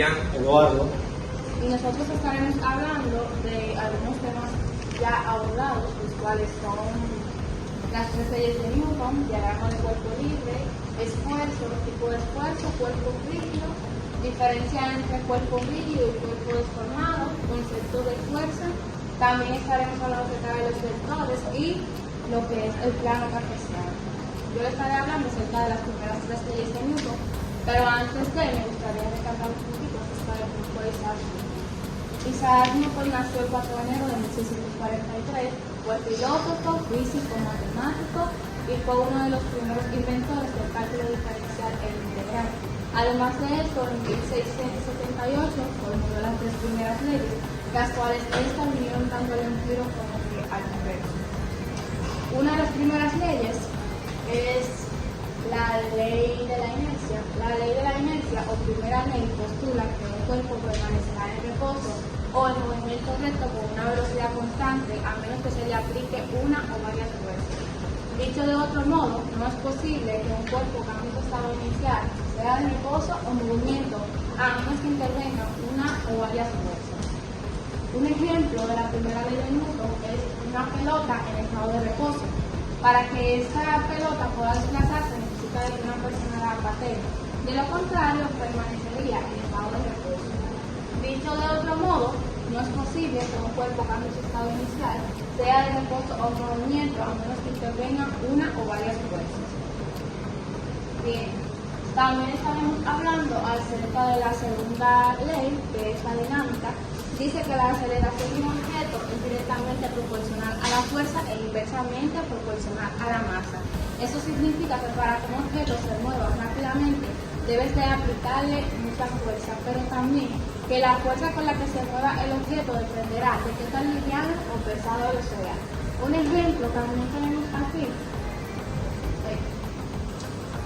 Miriam. Eduardo. Y nosotros estaremos hablando de algunos temas ya abordados, los cuales son las tres leyes de Newton, diagrama de cuerpo libre, esfuerzo, tipo de esfuerzo, cuerpo rígido, diferencia entre cuerpo rígido y cuerpo deformado, concepto de fuerza. También estaremos hablando acerca de los vectores y lo que es el plano cartesiano. Yo les estaré hablando acerca de las primeras tres leyes de Newton, pero antes de me gustaría recalcar un poquito acerca de cómo fue Isaac Newton. Isaac Newton nació el 4 de enero de 1643, fue filósofo, físico, matemático y fue uno de los primeros inventores del cálculo diferencial e integral. Además de esto, en 1678 formuló las tres primeras leyes, las cuales estas vinieron dándole un giro como que al universo. Una de las primeras leyes es la ley de la inercia. La ley de la inercia o primera ley postula que un cuerpo permanecerá en reposo o en movimiento recto con una velocidad constante a menos que se le aplique una o varias fuerzas. Dicho de otro modo, no es posible que un cuerpo cambie su estado inicial, sea de reposo o movimiento, a menos que intervengan una o varias fuerzas. Un ejemplo de la primera ley de Newton es una pelota en estado de reposo. Para que esta pelota pueda desplazarse necesita de que una persona la patee. De lo contrario, permanecería en estado de reposo. Dicho de otro modo, no es posible que un cuerpo cambie su estado inicial, sea de reposo o movimiento, a menos que intervengan una o varias fuerzas. Bien, también estaremos hablando acerca de la segunda ley, que es la dinámica. Dice que la aceleración de un objeto es directamente proporcional a la fuerza e inversamente proporcional a la masa. Eso significa que para que un objeto se mueva rápidamente debes de aplicarle mucha fuerza, pero también que la fuerza con la que se mueva el objeto dependerá de qué tan liviano o pesado lo sea. Un ejemplo que también tenemos aquí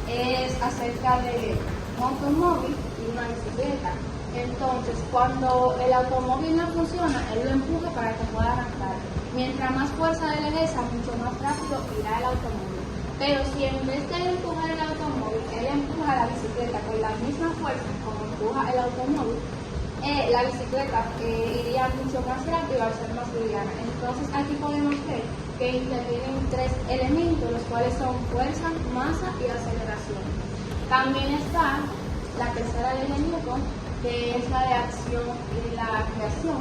es acerca de un automóvil y una bicicleta. Entonces, cuando el automóvil no funciona, él lo empuja para que pueda arrancar. Mientras más fuerza él ejerza, mucho más rápido irá el automóvil. Pero si en vez de empujar el automóvil, él empuja la bicicleta con la misma fuerza como empuja el automóvil, la bicicleta iría mucho más rápido al ser más liviana. Entonces, aquí podemos ver que intervienen tres elementos, los cuales son fuerza, masa y aceleración. También está la tercera ley de Newton, que es la de acción y la reacción.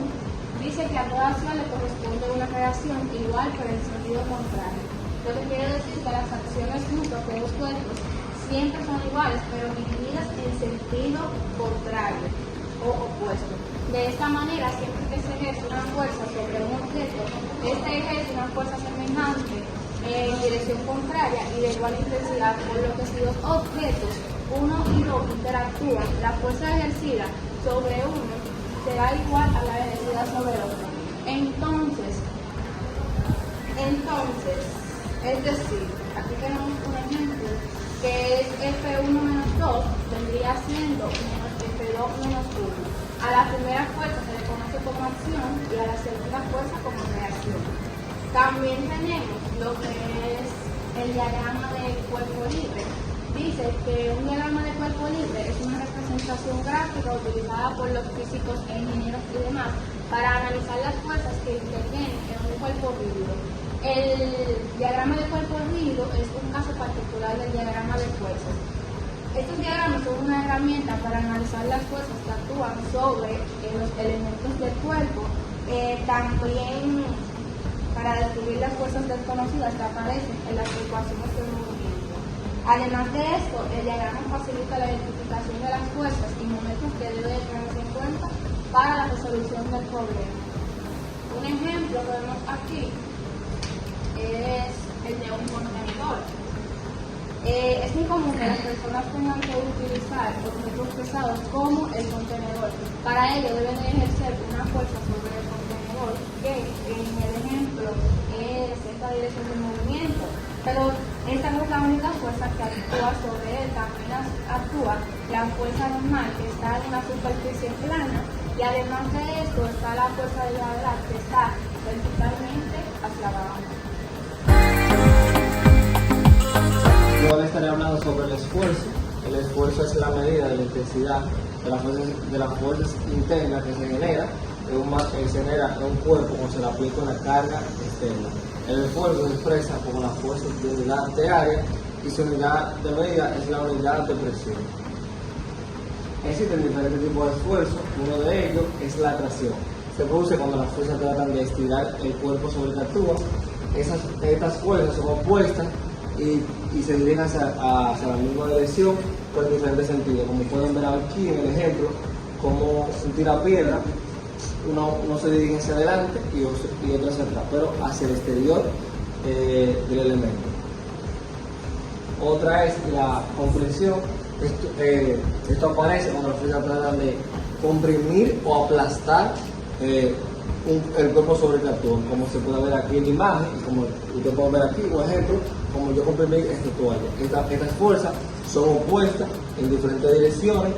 Dice que a toda acción le corresponde una reacción igual pero en sentido contrario. Lo que quiere decir que las acciones juntas de dos cuerpos siempre son iguales pero divididas en sentido contrario o opuesto. De esta manera, siempre que se ejerce una fuerza sobre un objeto, este ejerce una fuerza semejante en dirección contraria y de igual intensidad, por lo que si dos objetos uno y dos interactúan, la fuerza ejercida sobre uno será igual a la ejercida sobre otro. Entonces, es decir, aquí tenemos un ejemplo que es F1 menos 2, vendría siendo F2 menos 1. A la primera fuerza se le conoce como acción y a la segunda fuerza como reacción. También tenemos lo que es el diagrama de cuerpo libre. Dice que un diagrama de cuerpo libre es una representación gráfica utilizada por los físicos e ingenieros y demás para analizar las fuerzas que intervienen en un cuerpo rígido. El diagrama de cuerpo rígido es un caso particular del diagrama de fuerzas. Estos diagramas son una herramienta para analizar las fuerzas que actúan sobre los elementos del cuerpo, también para descubrir las fuerzas desconocidas que aparecen en las ecuaciones del movimiento. Además de esto, el diagrama facilita la identificación de las fuerzas y momentos que debe tenerse en cuenta para la resolución del problema. Un ejemplo que vemos aquí es el de un contenedor. Es muy común que las personas tengan que utilizar objetos pesados como el contenedor. Para ello deben de ejercer una fuerza sobre el contenedor que en el ejemplo es esta dirección de movimiento. Pero esta no es la única fuerza que actúa sobre él, también actúa la fuerza normal que está en una superficie plana y además de esto está la fuerza de gravedad que está verticalmente hacia abajo. Yo ahora estaré hablando sobre el esfuerzo. El esfuerzo es la medida de la intensidad de las fuerzas internas que se genera en un cuerpo cuando se le aplica una carga externa. El esfuerzo se expresa como la fuerza de unidad de área y su unidad de medida es la unidad de presión. Existen diferentes tipos de esfuerzo. Uno de ellos es la tracción. Se produce cuando las fuerzas tratan de estirar el cuerpo sobre el que actúa. Estas fuerzas son opuestas y se dirigen hacia la misma dirección, pero en diferentes sentidos. Como pueden ver aquí en el ejemplo, como un tirapiedra, uno se dirige hacia adelante y otro hacia atrás, pero hacia el exterior del elemento. Otra es la compresión. Esto aparece cuando las fuerzas tratan de comprimir o aplastar el cuerpo sobre el que actúa, como se puede ver aquí en la imagen, y como usted puede ver aquí, por ejemplo, como yo comprimí esta toalla. Estas fuerzas son opuestas en diferentes direcciones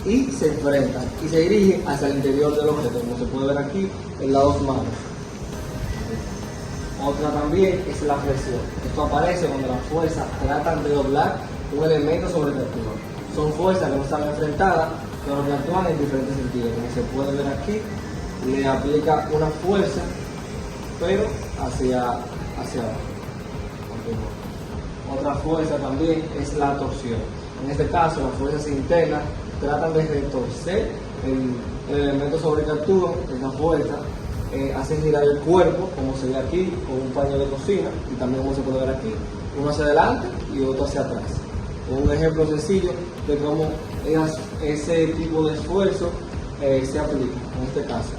y se enfrentan y se dirigen hacia el interior del objeto, como se puede ver aquí en las dos manos. Otra también es la presión. Esto aparece cuando las fuerzas tratan de doblar un elemento sobre el que actúa. Son fuerzas que no están enfrentadas, pero que actúan en diferentes sentidos. Como se puede ver aquí, le aplica una fuerza, pero hacia abajo. Otra fuerza también es la torsión. En este caso, las fuerzas internas tratan de retorcer el elemento sobre el que actúan. Esa fuerza hace girar el cuerpo, como se ve aquí, con un paño de cocina, y también como se puede ver aquí, uno hacia adelante y otro hacia atrás. Un ejemplo sencillo de cómo ese tipo de esfuerzo se aplica, en este caso.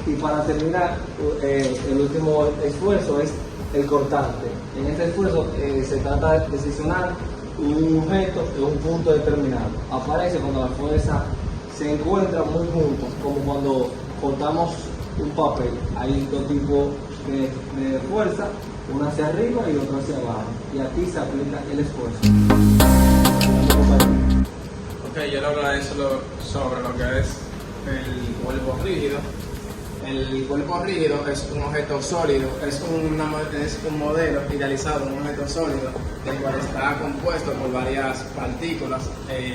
Y para terminar, el último esfuerzo es el cortante. En este esfuerzo se trata de seccionar un objeto en un punto determinado. Aparece cuando las fuerzas se encuentran muy juntas, como cuando cortamos un papel. Hay dos tipos de fuerza, una hacia arriba y otra hacia abajo. Y aquí se aplica el esfuerzo. Ok, yo le hablaré sobre lo que es el cuerpo rígido. El cuerpo rígido es un objeto sólido, es un modelo idealizado, un objeto sólido, el cual está compuesto por varias partículas,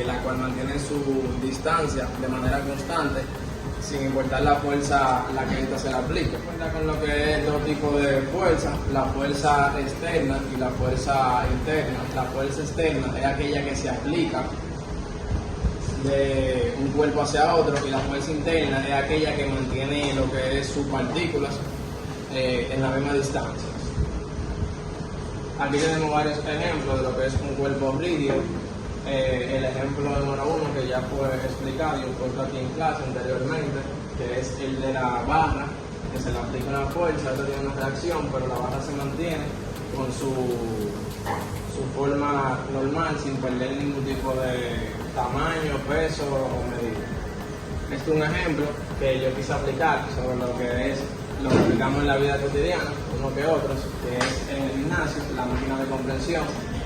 la cual mantienen su distancia de manera constante, sin importar la fuerza a la que ésta se le aplique. Cuenta con lo que es dos tipos de fuerza, la fuerza externa y la fuerza interna. La fuerza externa es aquella que se aplica de un cuerpo hacia otro, y la fuerza interna es aquella que mantiene lo que es sus partículas en la misma distancia. Aquí tenemos varios ejemplos de lo que es un cuerpo rígido. El ejemplo número uno que ya fue explicado y puesto aquí en clase anteriormente, que es el de la barra, que se le aplica una fuerza, esto tiene una reacción, pero la barra se mantiene con su forma normal, sin perder ningún tipo de tamaño, peso o medida. Este es un ejemplo que yo quise aplicar sobre lo que aplicamos en la vida cotidiana, uno que otros, que es en el gimnasio, la máquina de compresión,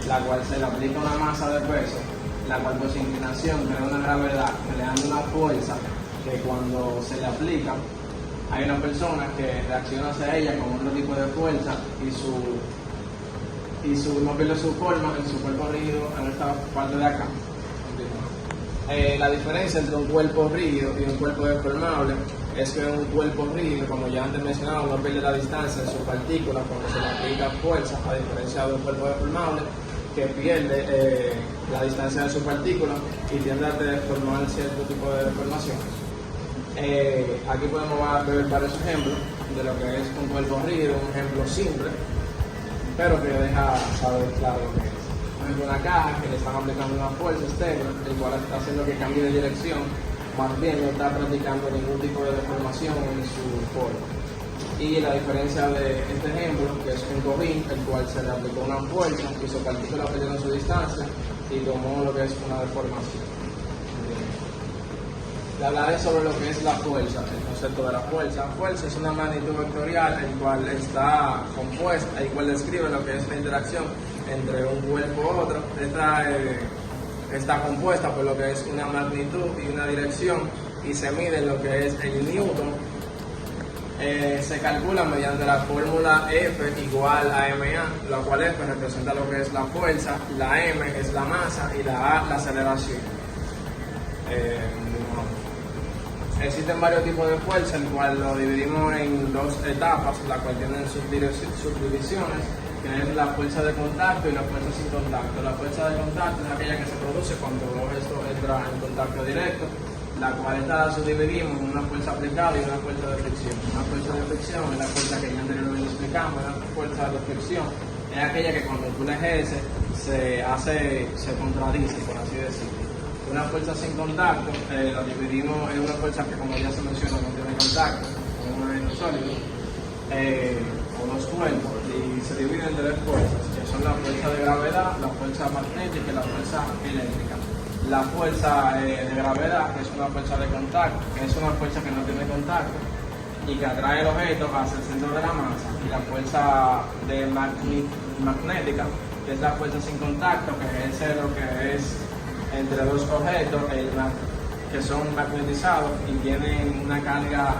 la cual se le aplica una masa de peso, la cual por su inclinación crea una gravedad, creando una fuerza que cuando se le aplica, hay una persona que reacciona hacia ella con otro tipo de fuerza y no pierde su forma en su cuerpo rígido en esta parte de acá. La diferencia entre un cuerpo rígido y un cuerpo deformable es que un cuerpo rígido, como ya antes mencionaba, no pierde la distancia en sus partículas cuando se le aplica fuerza, a diferencia de un cuerpo deformable que pierde la distancia de sus partículas y tiende a deformar cierto tipo de deformaciones. Aquí podemos ver varios ejemplos de lo que es un cuerpo rígido, un ejemplo simple, pero que deja saber claro lo que es. Por ejemplo, una caja que le están aplicando una fuerza externa, el cual está haciendo que cambie de dirección, más bien no está practicando ningún tipo de deformación en su forma. Y la diferencia de este ejemplo, que es un cojín, el cual se le aplicó una fuerza y sus partículas perdieron su distancia y tomó lo que es una deformación. Le hablaré sobre lo que es la fuerza, el concepto de la fuerza. La fuerza es una magnitud vectorial, el cual está compuesta, el cual describe lo que es la interacción entre un cuerpo u otro. Está compuesta por lo que es una magnitud y una dirección, y se mide lo que es el Newton. Se calcula mediante la fórmula F igual a ma, la cual F representa lo que es la fuerza, la m es la masa y la a la aceleración. Existen varios tipos de fuerza, el cual lo dividimos en dos etapas, la cual tienen subdivisiones, que es la fuerza de contacto y la fuerza sin contacto. La fuerza de contacto es aquella que se produce cuando esto entra en contacto directo, la cual esta subdividimos en una fuerza aplicada y una fuerza de fricción. Una fuerza de fricción es la fuerza que ya anteriormente explicamos, una fuerza de fricción es aquella que cuando tú la ejerces se contradice, por así decirlo. Una fuerza sin contacto la dividimos en una fuerza que, como ya se menciona, no tiene contacto, es un objeto sólido, o dos cuerpos, y se divide en tres fuerzas, que son la fuerza de gravedad, la fuerza magnética y la fuerza eléctrica. La fuerza de gravedad, que es una fuerza de contacto, que es una fuerza que no tiene contacto y que atrae el objeto hacia el centro de la masa, y la fuerza de magnética, que es la fuerza sin contacto, que es lo que es entre dos objetos que son magnetizados y tienen una carga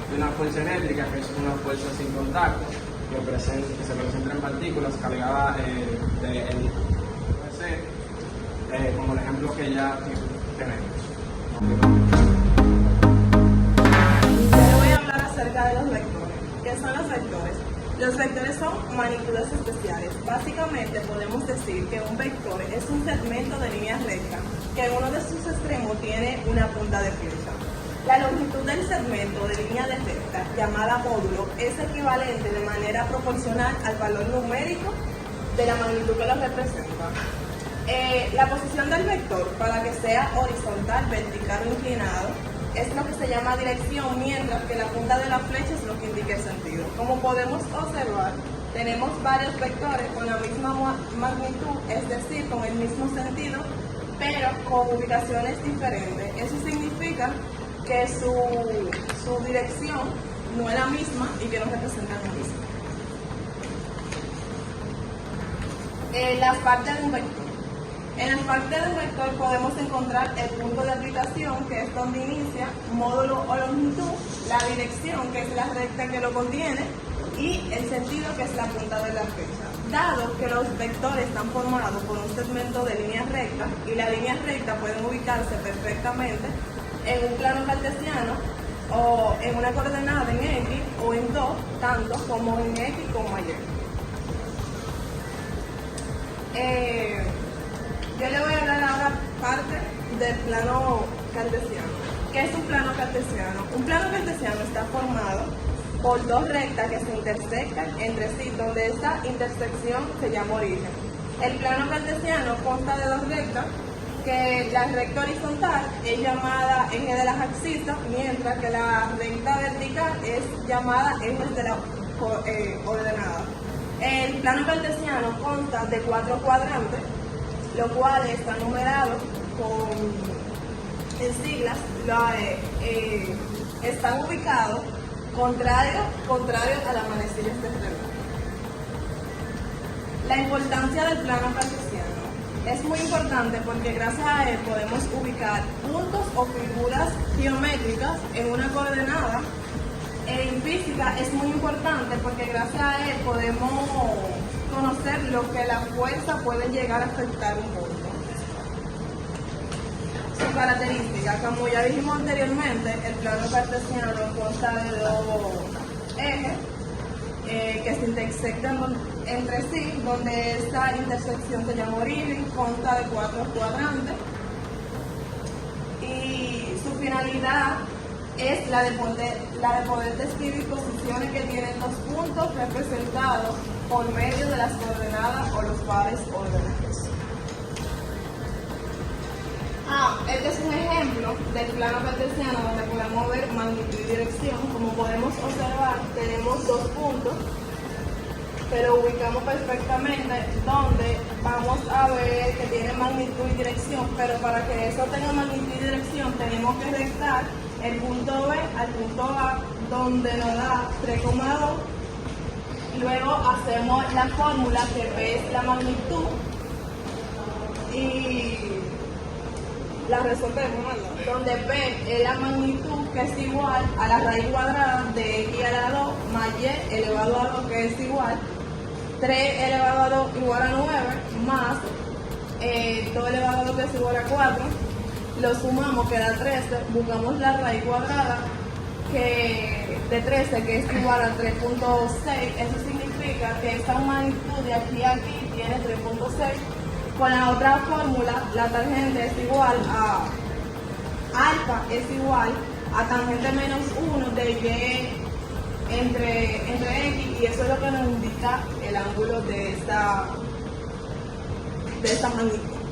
de una fuerza eléctrica, que es una fuerza sin contacto, que se presenta en partículas cargadas como el ejemplo que ya tenemos. Yo voy a hablar acerca de los vectores. ¿Qué son los vectores? Los vectores son magnitudes especiales. Básicamente podemos decir que un vector es un segmento de línea recta que en uno de sus extremos tiene una punta de flecha. La longitud del segmento de línea de recta, llamada módulo, es equivalente de manera proporcional al valor numérico de la magnitud que lo representa. La posición del vector, para que sea horizontal, vertical o inclinado, es lo que se llama dirección, mientras que la punta de la flecha es lo que indica el sentido. Como podemos observar, tenemos varios vectores con la misma magnitud, es decir, con el mismo sentido, pero con ubicaciones diferentes. Eso significa que su dirección no es la misma y que no representan lo mismo. Las partes de un vector. En las partes de un vector podemos encontrar el punto de aplicación, que es donde inicia, módulo o longitud, la dirección, que es la recta que lo contiene, y el sentido, que es la punta de la flecha. Dado que los vectores están formados por un segmento de líneas rectas, y las líneas rectas pueden ubicarse perfectamente en un plano cartesiano, o en una coordenada en X, o en dos, tanto como en X como en Y. Yo le voy a hablar ahora parte del plano cartesiano. ¿Qué es un plano cartesiano? Un plano cartesiano está formado por dos rectas que se intersectan entre sí, donde esta intersección se llama origen. El plano cartesiano consta de dos rectas, que la recta horizontal es llamada eje de las abscisas, mientras que la recta vertical es llamada eje de la ordenada. El plano cartesiano consta de 4 cuadrantes, los cuales están numerados en siglas, están ubicados contrario a las manecillas del reloj. La importancia del plano cartesiano es muy importante porque gracias a él podemos ubicar puntos o figuras geométricas en una coordenada. En física es muy importante porque gracias a él podemos conocer lo que la fuerza puede llegar a afectar un punto. Su característica, como ya dijimos anteriormente, el plano cartesiano consta de dos ejes que se intersectan entre sí, donde esta intersección se llama origen, consta de 4 cuadrantes, y su finalidad es la de poder describir posiciones que tienen los puntos representados por medio de las coordenadas o los pares ordenados. Este es un ejemplo del plano cartesiano donde podemos ver magnitud y dirección. Como podemos observar, tenemos dos puntos, pero ubicamos perfectamente donde vamos a ver que tiene magnitud y dirección, pero para que eso tenga magnitud y dirección tenemos que restar el punto B al punto A, donde nos da 3,2. Luego hacemos la fórmula, que B es la magnitud, y la resolvemos, ¿no? Donde B es la magnitud, que es igual a la raíz cuadrada de X a la 2 más Y elevado a 2, que es igual 3 elevado a 2 igual a 9, más 2 elevado a 2, que es igual a 4, lo sumamos, queda 13, buscamos la raíz cuadrada de 13, que es igual a 3.6, eso significa que esta magnitud de aquí a aquí tiene 3.6. Con la otra fórmula, la tangente es igual a alfa es igual a tangente menos 1 de y entre x, y eso es lo que nos indica el ángulo de esta magnitud.